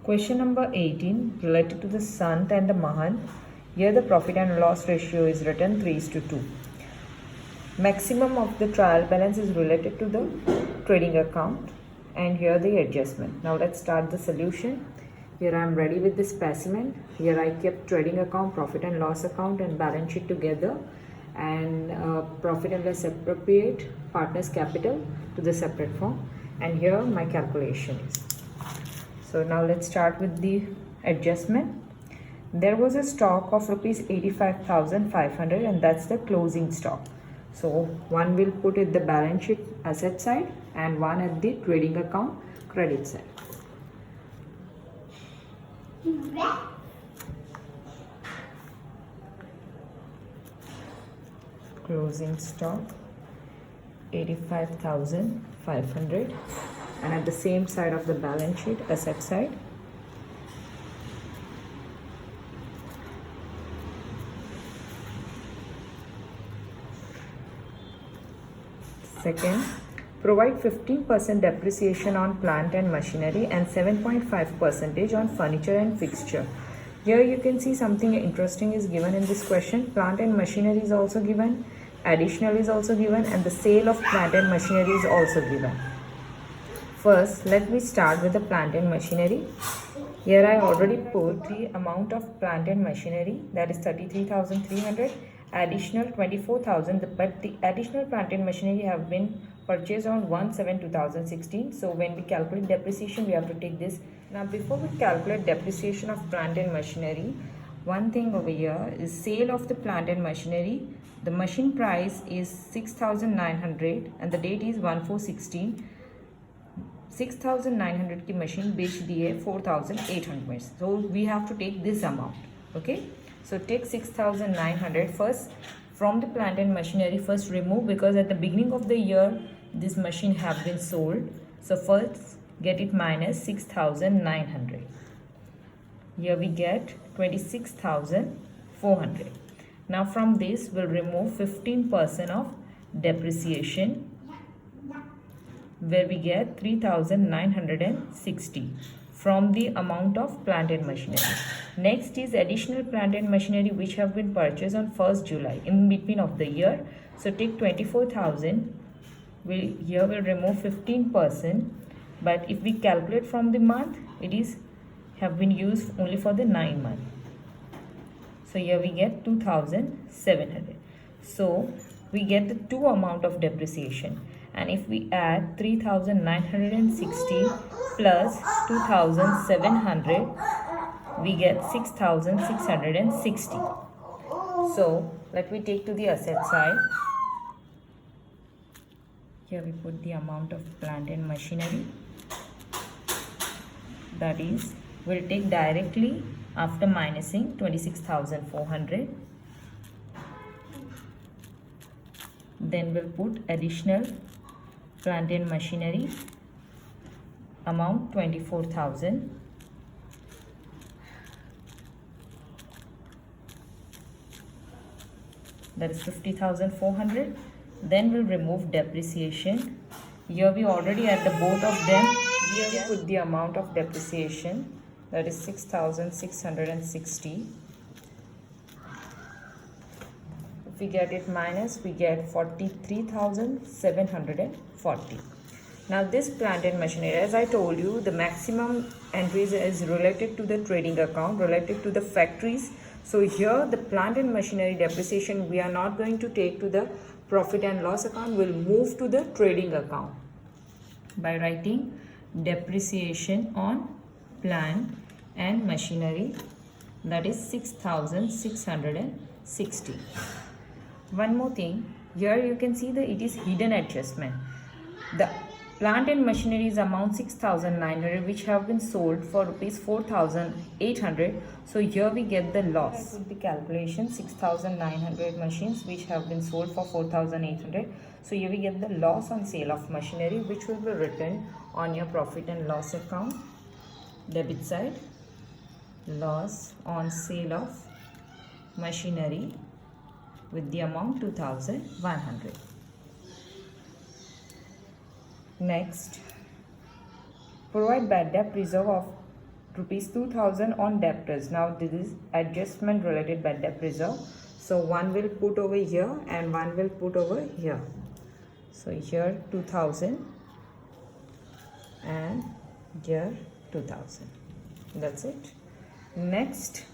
Question number 18 related to the Sant and the Mahant. Here the profit and loss ratio is written 3:2. Maximum of the trial balance is related to the trading account, and here the adjustment. Now let's start the solution. Here I am ready with the specimen. Here I kept trading account, profit and loss account and balance sheet together, and profit and loss appropriate, partners capital to the separate form, and here my calculation is. So now let's start with the adjustment. There was a stock of rupees 85,500 and that's the closing stock. So one will put at the balance sheet asset side and one at the trading account credit side. Closing stock 85,500, and at the same side of the balance sheet asset side second, provide 15% depreciation on plant and machinery and 7.5% on furniture and fixture. Here you can see something interesting is given in this question. Plant and machinery is also given, additional is also given, and the sale of plant and machinery is also given. First, let me start with the plant and machinery. Here I already put the amount of plant and machinery, that is 33,300, additional 24,000, but the additional plant and machinery have been purchased on 1/7/2016. So when we calculate depreciation, we have to take this. Now before we calculate depreciation of plant and machinery, one thing over here is sale of the plant and machinery. The machine price is 6,900 and the date is 1/4/16. 6,900 की machine बेच दी है 4,800 में. So we have to take this amount. Okay. So take 6,900 first from the plant and machinery. First remove, because at the beginning of the year this machine have been sold. So first get it minus 6,900. Here we get 26,400. Now from this we'll remove 15% of depreciation, where we get 3,960 from the amount of plant and machinery. Next is additional plant and machinery which have been purchased on 1st July in between of the year. So take 24,000. Here we'll remove 15%, but if we calculate from the month, it is have been used only for the 9 months. So here we get 2,700. So we get the two amount of depreciation. And if we add 3,960 plus 2,700, we get 6,660. So let me take to the asset side. Here we put the amount of plant and machinery. That is, we'll take directly after minusing 26,400. Then we'll put additional plant and machinery amount 24,000. That is 50,400. Then we'll remove depreciation. Here we already at the both of them. Here we put the amount of depreciation, that is 6,660. If we get it minus, we get 43,740. Now this plant and machinery, as I told you, the maximum entries is related to the trading account, related to the factories. So here the plant and machinery depreciation we are not going to take to the profit and loss account, will move to the trading account by writing depreciation on plant and machinery, that is 6,660. One more thing, here you can see that it is hidden adjustment. The plant and machinery is amount 6,900 which have been sold for rupees 4,800. So here we get the loss. I put the calculation 6,900 machines which have been sold for 4,800. So here we get the loss on sale of machinery, which will be written on your profit and loss account, debit side. Loss on sale of machinery with the amount 2,100. Next, provide bad debt reserve of rupees 2000 on debtors. Now this is adjustment related by debt reserve. So one will put over here and one will put over here. So here 2000 and here 2000. That's it. Next,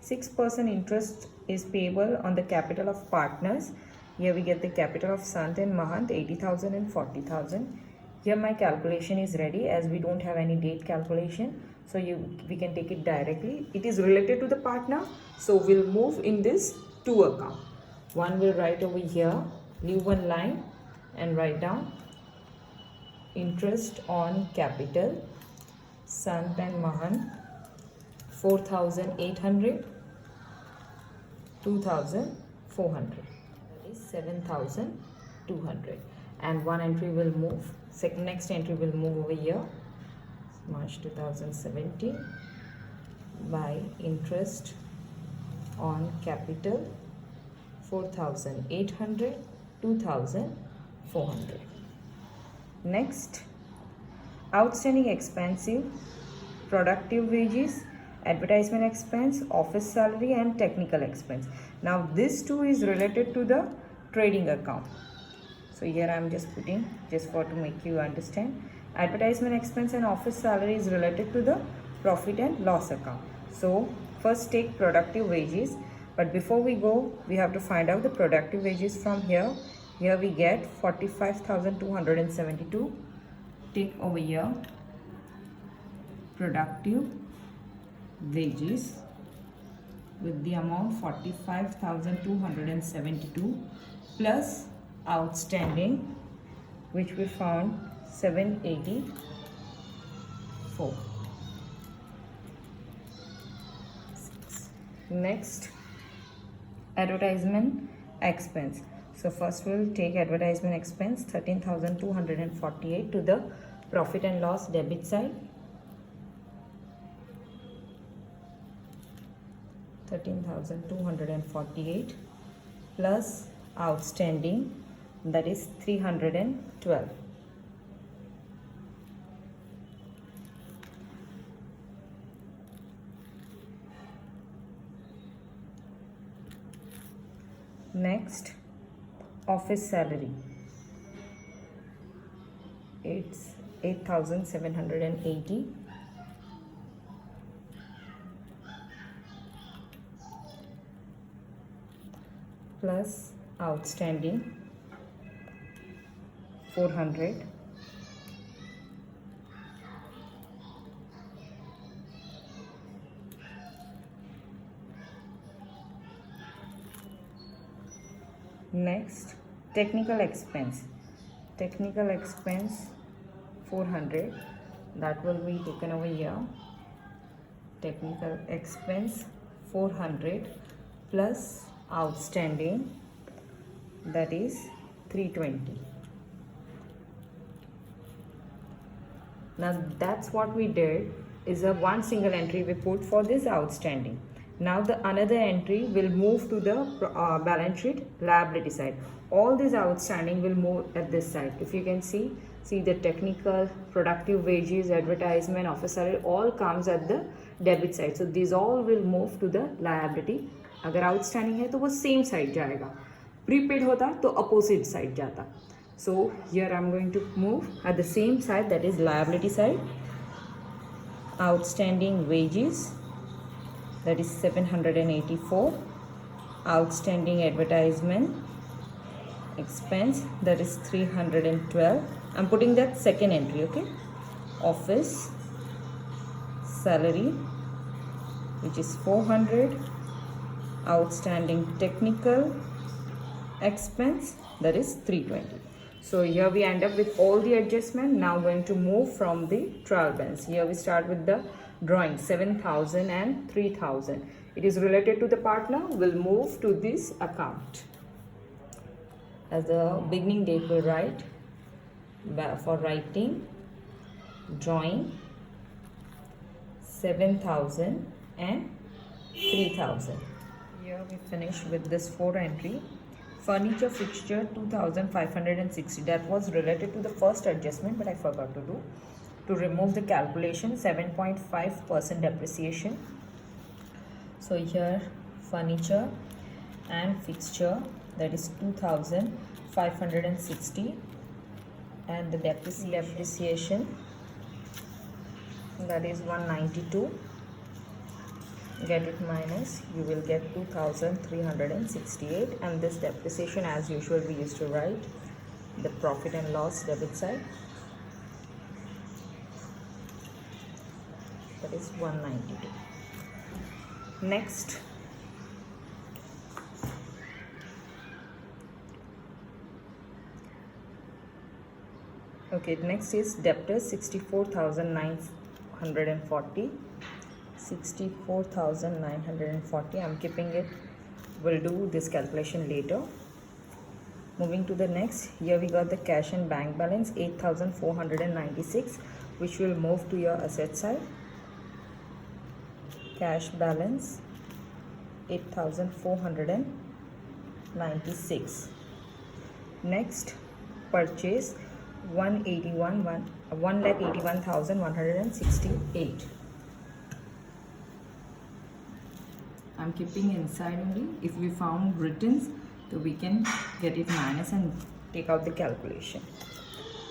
6% interest is payable on the capital of partners. Here we get the capital of Sant and Mahant, 80,000 and 40,000. Here my calculation is ready as we don't have any date calculation. So we can take it directly. It is related to the partner. So we'll move in this to account. One will write over here, leave one line and write down interest on capital, Sant and Mahant, 4,800, 2,400. That is 7,200. And one entry will move. Next entry will move over here. March 2017 by interest on capital 4,800, 2,400. Next, outstanding expensive, productive wages, advertisement expense, office salary and technical expense. Now this too is related to the trading account. So here I am just putting just for to make you understand. Advertisement expense and office salary is related to the profit and loss account. So first take productive wages, but before we go we have to find out the productive wages from here. Here we get 45,272. Take over here productive wages with the amount 45,272 plus outstanding, which we found 784. Next, advertisement expense. So first we'll take advertisement expense 13,248 to the profit and loss debit side. 13,248 plus outstanding, that is 312. Next, office salary. It's 8,780 plus outstanding 400 . Next, technical expense. Technical expense 400, that will be taken over here. Technical expense 400 plus outstanding, that is 320. Now that's what we did, is a one single entry we put for this outstanding. Now the another entry will move to the balance sheet liability side. All these outstanding will move at this side. If you can see the technical, productive wages, advertisement, office salary, all comes at the debit side. So these all will move to the liability. अगर outstanding है तो वो same side जाएगा. Prepaid होता तो opposite side जाता. So here I'm going to move at the same side, that is liability side. Outstanding wages, that is 784. Outstanding advertisement expense, that is 312. I'm putting that second entry, okay. Office salary, which is 400. Outstanding technical expense, that is 320. So here we end up with all the adjustment. Now going to move from the trial balance. Here we start with the drawing 7,000 and 3,000. It is related to the partner. We'll move to this account. As the beginning date we'll write for writing drawing 7,000 and 3,000. Here we finish with this 4 entry. Furniture fixture 2,560. That was related to the first adjustment, but I forgot to do. to remove the calculation 7.5% depreciation. So here furniture and fixture, that is 2560, and the depreciation that is 192. Get it minus, you will get 2368, and this depreciation, as usual, we used to write the profit and loss debit side, that is 192. Next, okay, next is debtors 64,940. 64,940, I'm keeping it, we'll do this calculation later. Moving to the next, here we got the cash and bank balance 8,496, which will move to your asset side. Cash balance 8,496. Next, purchase 1,81,168. I'm keeping inside only. If we found returns, so we can get it minus and take out the calculation.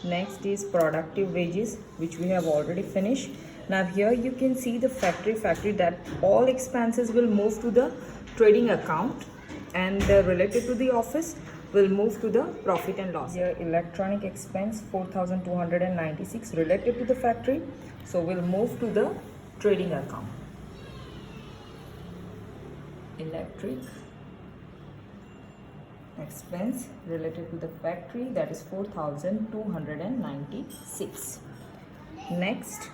Next is productive wages, which we have already finished. Now here you can see the factory that all expenses will move to the trading account, and related to the office will move to the profit and loss. Here electronic expense 4,296 related to the factory, so will move to the trading account. Electric expense related to the factory, that is 4,296. Next,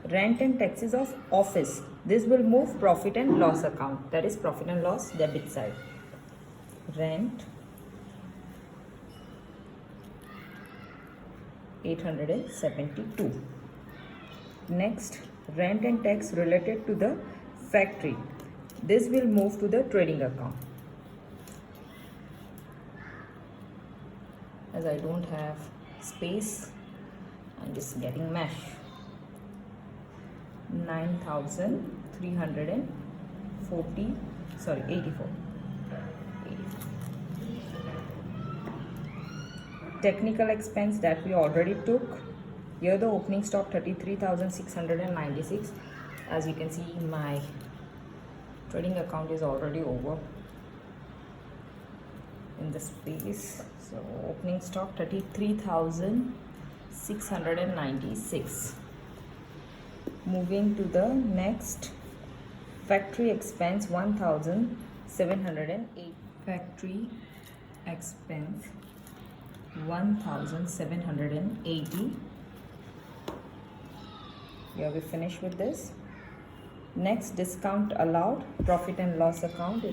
rent and taxes of office, this will move profit and loss account, that is profit and loss debit side. Rent 872. Next, rent and tax related to the factory, this will move to the trading account. As I don't have space, I'm just getting mesh. 9,340, sorry, 84. Technical expense that we already took. Here the opening stock 33,696. As you can see, my trading account is already over in the space. So opening stock 33,696. Moving to the next, factory expense 1,708. Factory expense 1,780. Here we finish with this. Next, discount allowed, profit and loss account.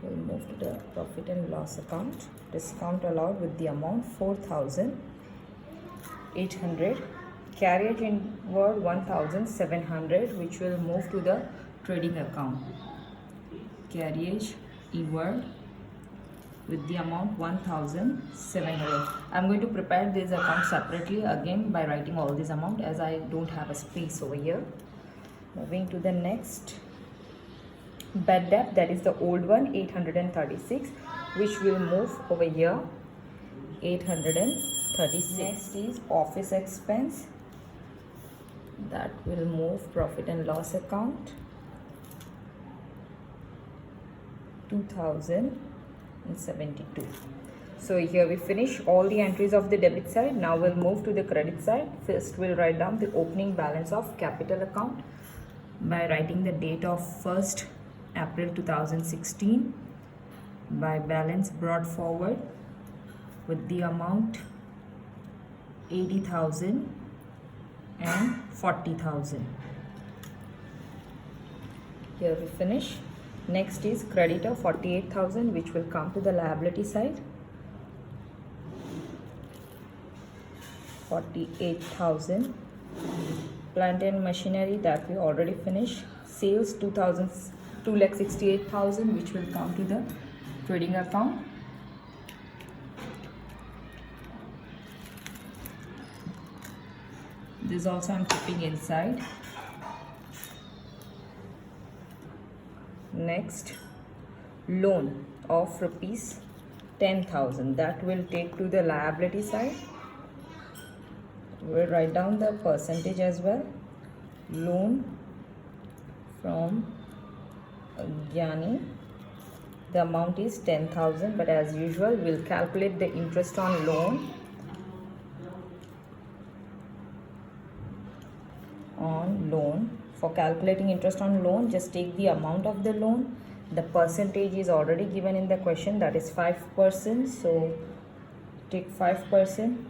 We'll move to the profit and loss account. Discount allowed with the amount 4,800. Carriage inward 1,700, which will move to the trading account. Carriage inward with the amount 1,700. I'm going to prepare this account separately again by writing all this amount, as I don't have a space over here. Moving to the next, bad debt, that is the old one, 836, which will move over here, 836. Next is office expense, that will move profit and loss account, 2,072. So here we finish all the entries of the debit side. Now we'll move to the credit side. First we'll write down the opening balance of capital account by writing the date of 1st April 2016 by balance brought forward with the amount 80,000 and 40,000. Here we finish. Next is creditor 48,000, which will come to the liability side. 48,000. Plant and machinery, that we already finished. Sales 2,68,000, which will come to the trading account. This also I'm keeping inside. Next, loan of rupees 10,000, that will take to the liability side. We'll write down the percentage as well. Loan from Gyani, the amount is 10,000, but as usual we'll calculate the interest on loan For calculating interest on loan, just take the amount of the loan. The percentage is already given in the question, that is 5%, so take 5%,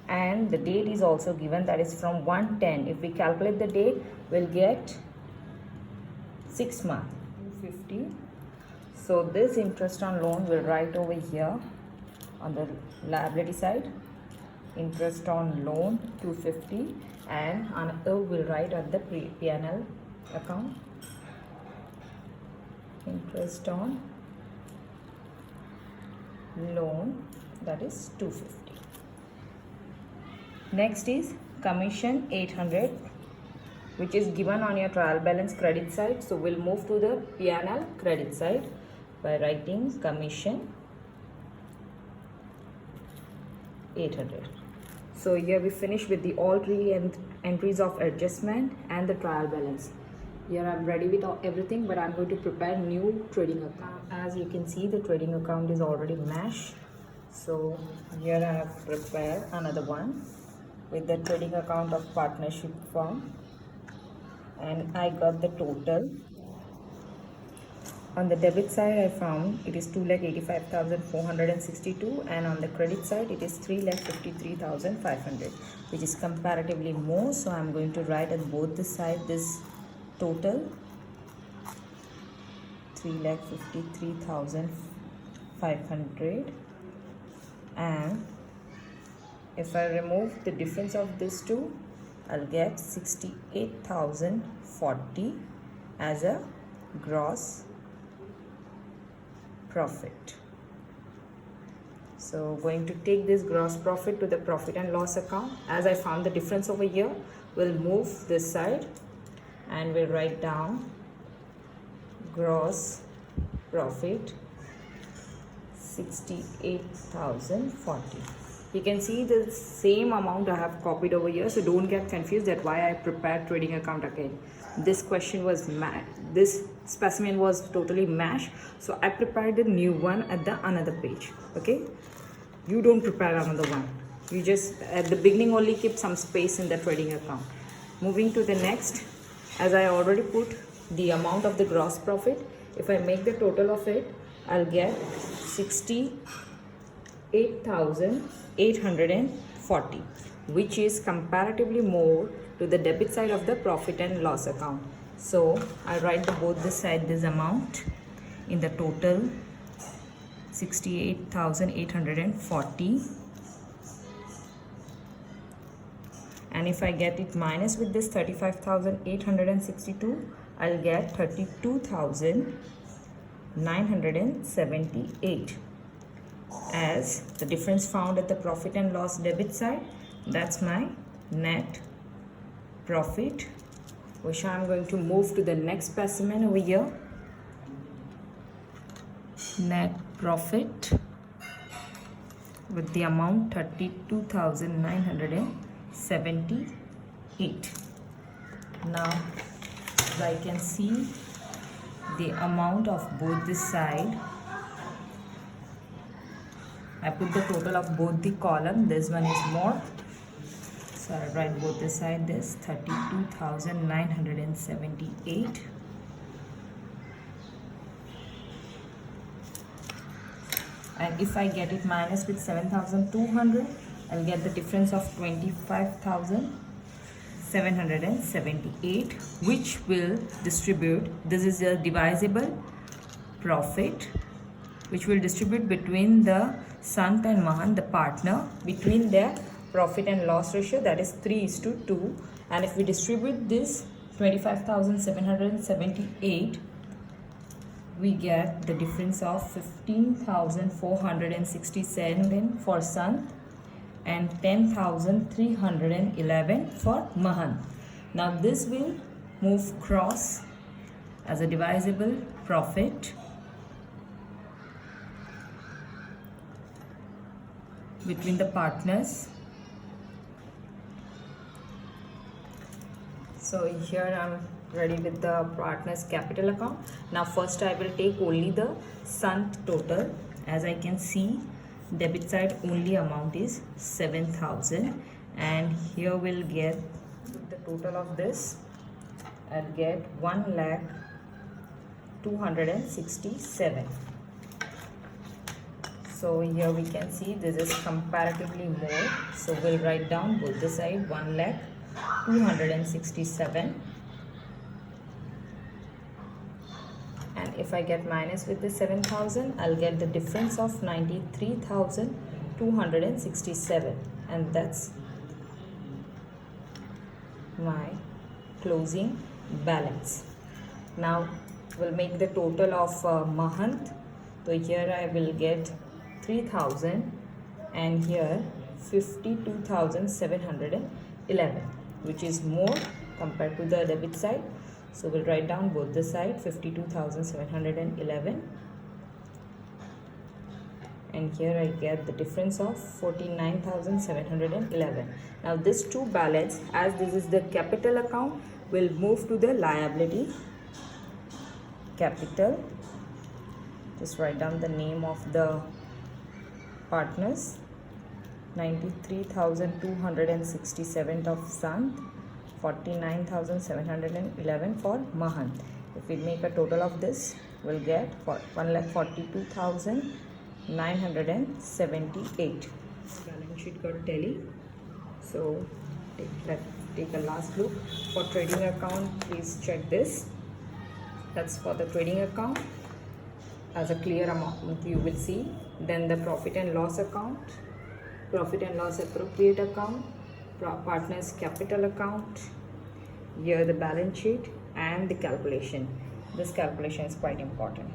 and the date is also given, that is from 1/10. If we calculate the date, we'll get 6 months, 250. So this interest on loan we'll write over here on the liability side, interest on loan 250, and another we'll write at the P&L account, interest on loan, that is 250. Next is commission 800, which is given on your trial balance credit side. So we'll move to the P&L credit side by writing commission 800. So here we finish with the all three entries of adjustment and the trial balance. Here I'm ready with everything, but I'm going to prepare new trading account. As you can see, the trading account is already mashed. So here I have prepared another one with the trading account of partnership firm, and I got the total. On the debit side, I found it is 2,85,462, and on the credit side it is 3,53,500, which is comparatively more. So I'm going to write at both the side this total, 3,53,500, and if I remove the difference of these two, I'll get 68,040 as a gross profit. So going to take this gross profit to the profit and loss account. As I found the difference over here, we'll move this side and we'll write down gross profit 68,040. You can see the same amount I have copied over here, so don't get confused that why I prepared trading account again. This question was this specimen was totally mashed, so I prepared a new one at the another page. Okay, you don't prepare another one, you just at the beginning only keep some space in the trading account. Moving to the next, as I already put the amount of the gross profit, if I make the total of it, I'll get 68,840, which is comparatively more to the debit side of the profit and loss account. So I write both the side this amount in the total 68,840, and if I get it minus with this 35,862, I'll get 32,978 as the difference found at the profit and loss debit side. That's my net profit, which I'm going to move to the next specimen over here. Net profit with the amount 32,978. Now as I can see the amount of both this side, I put the total of both the column. This one is more, so I write both the side this 32,978, and if I get it minus with 7,200, I'll get the difference of 25,778, which will distribute, this is a divisible profit, which will distribute between the Sant and Mahan, the partner, between their profit and loss ratio, that is 3:2. And if we distribute this 25,778, we get the difference of 15,467 for Sant and 10,311 for Mahant. Now this will move cross as a divisible profit between the partners. So here I'm ready with the partners capital account. Now first I will take only the Sant total. As I can see, debit side only amount is 7,000, and here we'll get the total of this. I'll get 1,267,000. So here we can see this is comparatively more. So we'll write down both the side 1,267,000. And if I get minus with the 7,000, I'll get the difference of 93,267, and that's my closing balance. Now we'll make the total of Mahant. So here I will get 3,000 and here 52,711, which is more compared to the debit side. So we'll write down both the side 52,711, and here I get the difference of 49,711. Now this two balance, as this is the capital account, will move to the liability capital. Just write down the name of the partners. 93,267 of Sant, 49,711 for Mahant. If we make a total of this, we'll get 1,42,978. Balance sheet got tally. So let's take a last look. For trading account, please check this. That's for the trading account. As a clear amount you will see. Then the profit and loss account, profit and loss appropriate account, partners capital account, here the balance sheet and the calculation. This calculation is quite important.